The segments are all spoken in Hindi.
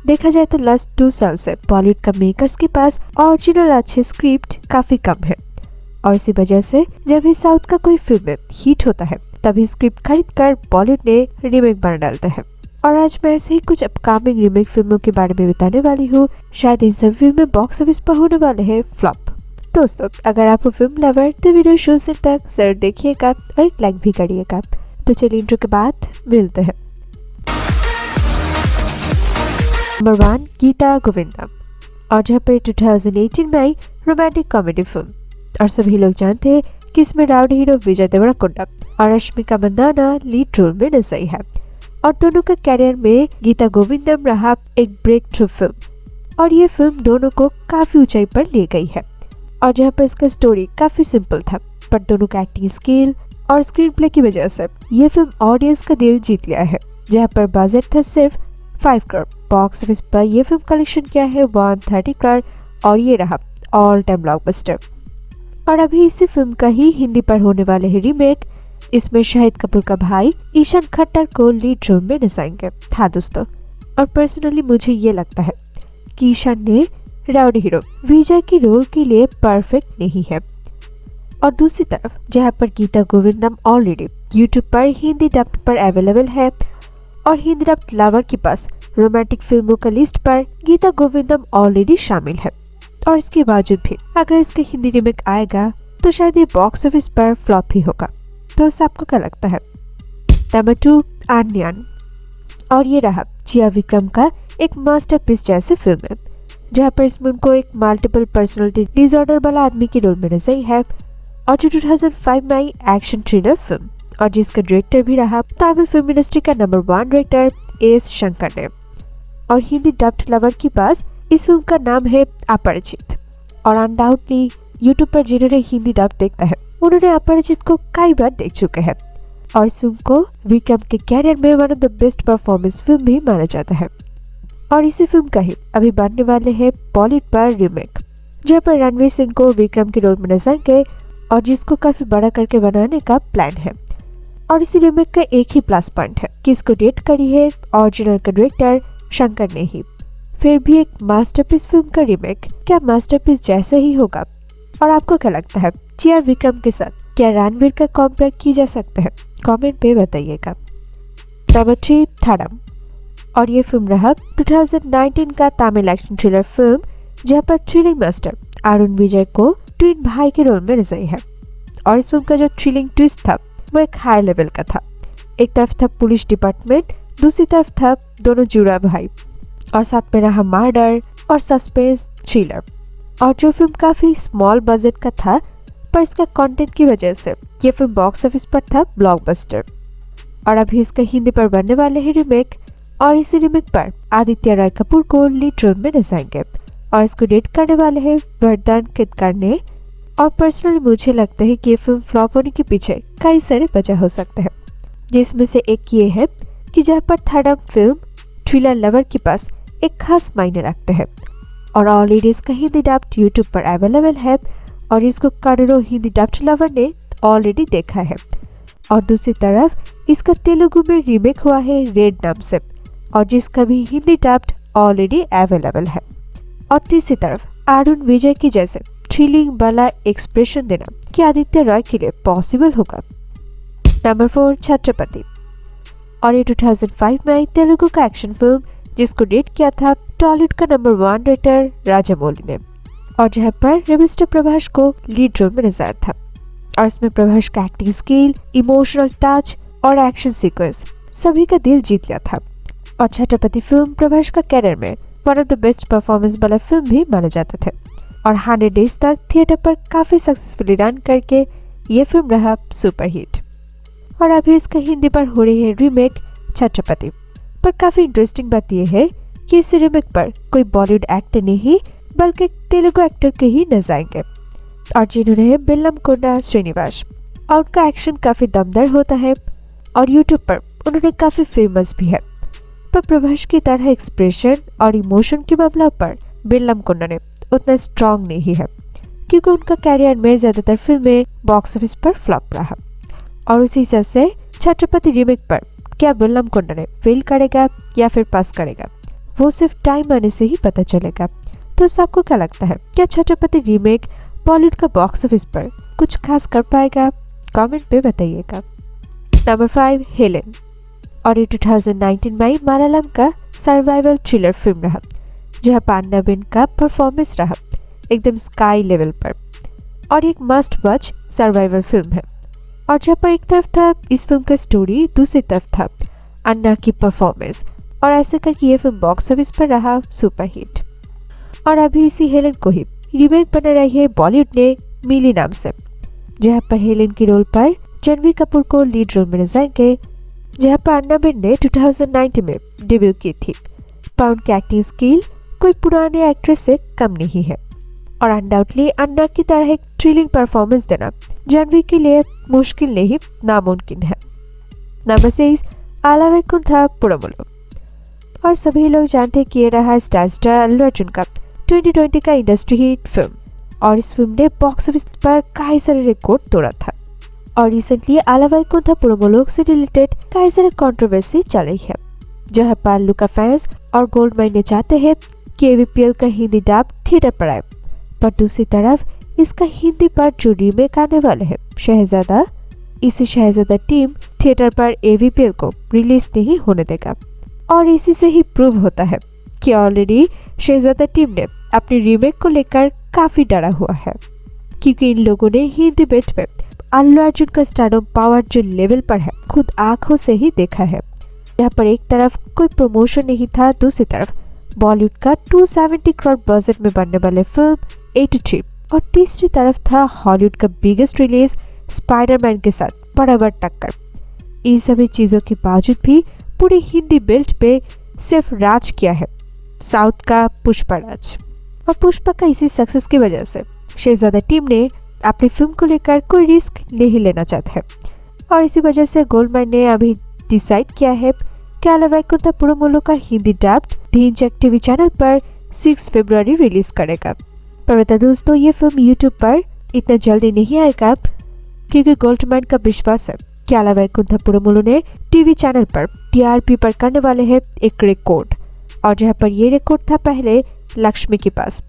देखा जाए तो लास्ट 2 साल से बॉलीवुड का मेकर्स के पास ओरिजिनल अच्छे स्क्रिप्ट काफी कम है और इसी वजह से जब भी साउथ का कोई फिल्म हिट होता है तभी स्क्रिप्ट खरीद कर बॉलीवुड ने रीमेक बना डालते हैं। और आज मैं ऐसे ही कुछ अपकमिंग रीमेक फिल्मों के बारे में बताने वाली हूँ। शायद इन सभी फिल्में बॉक्स ऑफिस पर होने वाले हैं फ्लॉप। दोस्तों, अगर आप फिल्म लवर तो वीडियो शुरू से तक जरूर देखिएगा और एक लाइक भी करिएगा। तो चलिए इंट्रो के बाद मिलते हैं। नंबर 1, गीता गोविंदम। और जहाँ पे 2018 में आई रोमांटिक कॉमेडी फिल्म और सभी लोग जानते हैं कि इसमें राउडी हीरो विजय देवरकोंडा और रश्मिका मंदाना लीड रोल में नजर आई है और दोनों का कैरियर में गीता गोविंदम रहा एक ब्रेक थ्रू फिल्म और ये फिल्म दोनों को काफी ऊंचाई पर ले गई है। और जहाँ पर इसका स्टोरी काफी सिंपल था पर दोनों का एक्टिंग स्किल और स्क्रीन प्ले की वजह से ये फिल्म ऑडियंस का दिल जीत लिया है। जहाँ पर बजट था सिर्फ 5 करोड़, बॉक्स ऑफिस पर यह फिल्म कलेक्शन किया है 130 करोड़ और ये रहा ऑल टाइम ब्लॉकबस्टर। और अभी इसी फिल्म का ही हिंदी पर होने वाले है रीमेक। इसमें शाहिद कपूर का भाई ईशान खट्टर को लीड रोल में नचाएंगे। हाँ दोस्तों, और पर्सनली मुझे ये लगता है कि ईशान ने राउडी हीरो विजय की रोल के लिए परफेक्ट नहीं है। और दूसरी तरफ जहाँ पर गीता गोविंदम ऑलरेडी यूट्यूब पर हिंदी डब्ड पर अवेलेबल है और हिंदी डब्ड लवर के पास रोमांटिक फिल्मों का लिस्ट पर गीता गोविंदम ऑलरेडी शामिल है। और इसके बावजूद भी अगर इसका हिंदी रीमेक आएगा तो शायद ये बॉक्स ऑफिस पर फ्लॉप ही होगा। तो आपको क्या लगता है? नंबर 2, आन्यान। और ये रहा जिया विक्रम का एक मास्टरपीस जैसे फिल्म है जहाँ पर इसमें उनको एक मल्टीपल पर्सनालिटी डिसऑर्डर वाला आदमी की रोल में नजर आई है और जो 2005 में आई एक्शन थ्रिलर फिल्म और जिसका डायरेक्टर भी रहा तमिल फिल्म इंडस्ट्री का नंबर 1 डायरेक्टर एस शंकर ने। और हिंदी डब्ड लवर के पास इस फिल्म का नाम है अपरिचित और अनडाउटली यूट्यूब पर जिन्होंने हिंदी डब देखता है उन्होंने अपरिचित को कई बार देख चुके हैं और इस फिल्म को विक्रम के कैरियर में one of the best performance film भी माना जाता है। और इसी फिल्म का ही अभी बनने वाले है बॉलीवुड पर रीमेक जहाँ पर रणवीर सिंह को विक्रम के रोल में नचाएंगे और जिसको काफी बड़ा करके बनाने का प्लान है। और इसी रीमेक का एक ही प्लस पॉइंट है कि इसको डेट करी है ओरिजिनल का डायरेक्टर शंकर ने ही। फिर भी एक मास्टरपीस फिल्म का रीमेक क्या मास्टरपीस जैसा ही होगा? और आपको क्या लगता है जिया विक्रम के साथ क्या रणवीर का कंपेयर की जा सकता है? कमेंट पे बताइएगा। नंबर 3, थड़म। और ये फिल्म रहा 2019 का तमिल एक्शन थ्रिलर फिल्म जहाँ पर थ्रिलिंग मास्टर अरुण विजय को ट्विन भाई के रोल में नजर आई है। और इस फिल्म का जो थ्रिलिंग ट्विस्ट था वो एक हाई लेवल का था। एक तरफ था पुलिस डिपार्टमेंट, दूसरी तरफ था दोनों जुड़ा भाई और साथ में रहा मर्डर और सस्पेंस थ्रिलर। और जो फिल्म काफी स्मॉल बजट का था पर इसका कंटेंट की वजह से ये फिल्म बॉक्स ऑफिस पर था ब्लॉकबस्टर। और अभी इसका हिंदी पर बनने वाले है रीमेक और इसी रीमेक पर आदित्य रॉय कपूर को लीड रोल में नचाएंगे और इसको डेट करने वाले हैं वरदान किदकर ने। और पर्सनली मुझे लगता है कि ये फिल्म फ्लॉप होने के पीछे कई सारे वजह हो सकते हैं जिसमें से एक ये है कि जहाँ पर थर्ड फिल्म थ्रिलर लवर के पास एक खास मायने रखते हैं और ऑलरेडी इसका हिंदी डब्ड यूट्यूब पर अवेलेबल है और इसको करोड़ों हिंदी डब्ड लवर ने ऑलरेडी देखा है। और दूसरी तरफ इसका तेलुगु में रीमेक हुआ है रेड नाम से और जिसका भी हिंदी डब्ड ऑलरेडी अवेलेबल है। और तीसरी तरफ अरुण विजय की जैसे थ्रिलिंग वाला एक्सप्रेशन देना क्या आदित्य रॉय के लिए पॉसिबल होगा? नंबर 4, छत्रपति। और ये 2005 में आई तेलुगु का एक्शन फिल्म जिसको डेट किया था टॉलीवुड का नंबर 1 डायरेक्टर राजामौली ने और जहाँ पर रविस्टर प्रभास को लीड रोल में नजर था। और इसमें प्रभास का एक्टिंग स्किल, इमोशनल टच और एक्शन सीक्वेंस सभी का दिल जीत लिया था। और छत्रपति फिल्म प्रभास का कैरियर में one of the best performance वाला फिल्म भी माना जाता था और 100 डेज तक थिएटर पर काफी सक्सेसफुली रन करके ये फिल्म रहा सुपर हिट। और अभी इसका हिंदी पर हो रही है रीमेक छत्रपति। पर काफी इंटरेस्टिंग बात यह है कि इस रीमेक पर कोई बॉलीवुड एक्टर नहीं बल्कि तेलुगु एक्टर के ही नजर आएंगे और जिन्होंने है बेल्लमकोंडा श्रीनिवास। और उनका एक्शन काफी दमदार होता है और यूट्यूब पर उन्होंने काफी फेमस भी है। पर प्रभास की तरह एक्सप्रेशन और इमोशन के मामला पर बेल्लमकोंडा ने उतना स्ट्रॉन्ग नहीं है क्योंकि उनका कैरियर में ज्यादातर फिल्में बॉक्स ऑफिस पर फ्लॉप रहा। और उसी हिसाब से छत्रपति रीमेक पर क्या बेल्लमकोंडा ने फेल करेगा या फिर पास करेगा, वो सिर्फ टाइम आने से ही पता चलेगा। तो सबको क्या लगता है, क्या छत्रपति रीमेक बॉलीवुड का बॉक्स ऑफिस पर कुछ खास कर पाएगा? कमेंट पे बताइएगा। Number 5 Helen. और ये 2019 में मलयालम का सर्वाइवल थ्रिलर फिल्म रहा, जहाँ पांडा बेन का परफॉर्मेंस रहा एकदम स्काई लेवल पर, और एक मस्ट वॉच सर्वाइवल फिल्म है। और जहाँ पर एक तरफ था इस फिल्म का स्टोरी, दूसरी तरफ था अन्ना की परफॉर्मेंस, और ऐसे करके ये फिल्म बॉक्स ऑफिस पर रहा सुपर हिट। और अभी इसी हेलेन को ही रीमेक बना रही है बॉलीवुड ने मिली नाम से, जहाँ पर हेलेन के रोल पर जानवी कपूर को लीड रोल में नजर, जहाँ पर अन्ना बेन ने 2019 में डेब्यू की थी। पर उनकी एक्टिंग स्किल कोई पुराने एक्ट्रेस से कम नहीं है, और अनडाउटली अन्ना की तरह एक थ्रिलिंग परफॉर्मेंस देना जानवी के लिए मुश्किल नहीं नामुमकिन है। नंबर 6 आला वैकुंठा पुरमुलु। और सभी लोग जानते हैं कि ये रहा स्टार अल्लू अर्जुन का 2020 का इंडस्ट्री हिट फिल्म, और इस फिल्म ने बॉक्स ऑफिस पर कई सारे रिकॉर्ड तोड़ा था। और रिसेंटली आला वैकुंठा पुरमुलु से रिलेटेड कई सारे कंट्रोवर्सी चल रही है, जहां पर अल्लू का फैंस और गोल्ड माइन चाहते हैं कि एवीपीएल का हिंदी डब थिएटर पर आए, पर दूसरी तरफ इसका हिंदी पर जो रीमेक आने वाले है शहजादा, इसी शहजादा टीम थिएटर पर एवीपीएल को रिलीज नहीं होने देगा। और इसी से ही प्रूव होता है कि ऑलरेडी शहजादा टीम ने अपनी रीमेक को लेकर काफी डरा हुआ है, क्योंकि इन लोगों ने हिंदी बेट पे अल्लू अर्जुन का स्टारडम पावर जो लेवल पर है खुद आंखों से ही देखा है। यहाँ पर एक तरफ कोई प्रमोशन नहीं था, दूसरी तरफ बॉलीवुड का 270 करोड़ बजट में बनने वाले फिल्म 83, और तीसरी तरफ था हॉलीवुड का बिगेस्ट रिलीज स्पाइडरमैन के साथ बराबर टक्कर। इन सभी चीजों के बावजूद भी पूरी हिंदी बेल्ट पे सिर्फ राज किया है साउथ का पुष्पा राज, और पुष्पा का इसी सक्सेस की वजह से शहजादा टीम ने अपनी फिल्म को लेकर कोई रिस्क नहीं लेना चाहते हैं। और इसी वजह से गोल्डमाइन ने अभी डिसाइड किया है कि आला वैकुंठा पुरमुलु का हिंदी डब्ड ढींचक टीवी चैनल पर 6 फरवरी रिलीज करेगा। पर बता दोस्तों, ये फिल्म यूट्यूब पर इतना जल्दी नहीं आएगा, क्योंकि गोल्डमाइन का विश्वास है कि आला वैकुंठा पुरमुलु ने टीवी चैनल पर टीआरपी पर करने वाले हैं एक रिकॉर्ड, और जहां पर ये रिकॉर्ड था पहले लक्ष्मी के पास,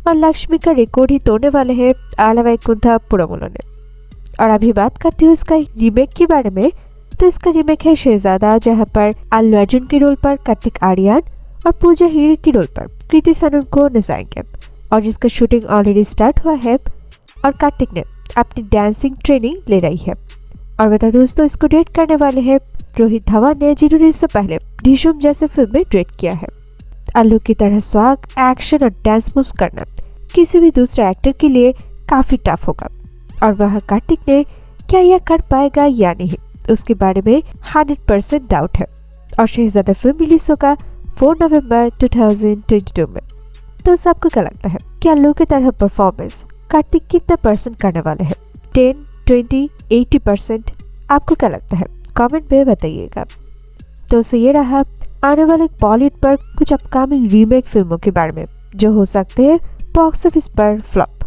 और लक्ष्मी का रिकॉर्ड ही तोड़ने वाले हैं आला वैकुंठा पुरमुलु ने। और अभी बात करती हूँ इसका रीमेक के बारे में, तो इसका रीमेक है शहजादा, जहां पर अल्लू अर्जुन के रोल पर कार्तिक आर्यन और पूजा हीरे के रोल पर कृति सनन को नचाएंगे, और जिसका शूटिंग ऑलरेडी स्टार्ट हुआ है, और कार्तिक ने अपनी डांसिंग ट्रेनिंग ले रही है। और बता दोस्तों, इसको डायरेक्ट करने वाले हैं रोहित धवन ने, जिन्होंने इससे पहले ढिशुम जैसे फिल्म में डायरेक्ट किया है। अल्लू की तरह स्वाग, एक्शन और डांस मूव्स करना किसी भी दूसरे एक्टर के लिए काफी टफ होगा, और वह कार्तिक ने क्या यह कर पाएगा या नहीं, उसके बारे में 100% डाउट है। और शहजादा फिल्म रिलीज होगा 4 नवंबर 2022 में। तो सबको क्या लगता है, क्या अल्लू की तरह परफॉर्मेंस कार्तिक कितना परसेंट करने वाले हैं? 10, 20, 80%? आपको क्या लगता है? कमेंट में बताइएगा। तो ये रहा आने वाले बॉलीवुड पर कुछ अपकमिंग रीमेक फिल्मों के बारे में, जो हो सकते हैं बॉक्स ऑफिस पर फ्लॉप।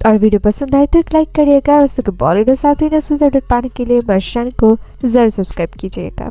और वीडियो पसंद आए तो एक लाइक करिएगा, और उसके बॉलीवुड साथ ही ना अपडेट पाने के लिए मेरे चैनल को जरूर सब्सक्राइब कीजिएगा।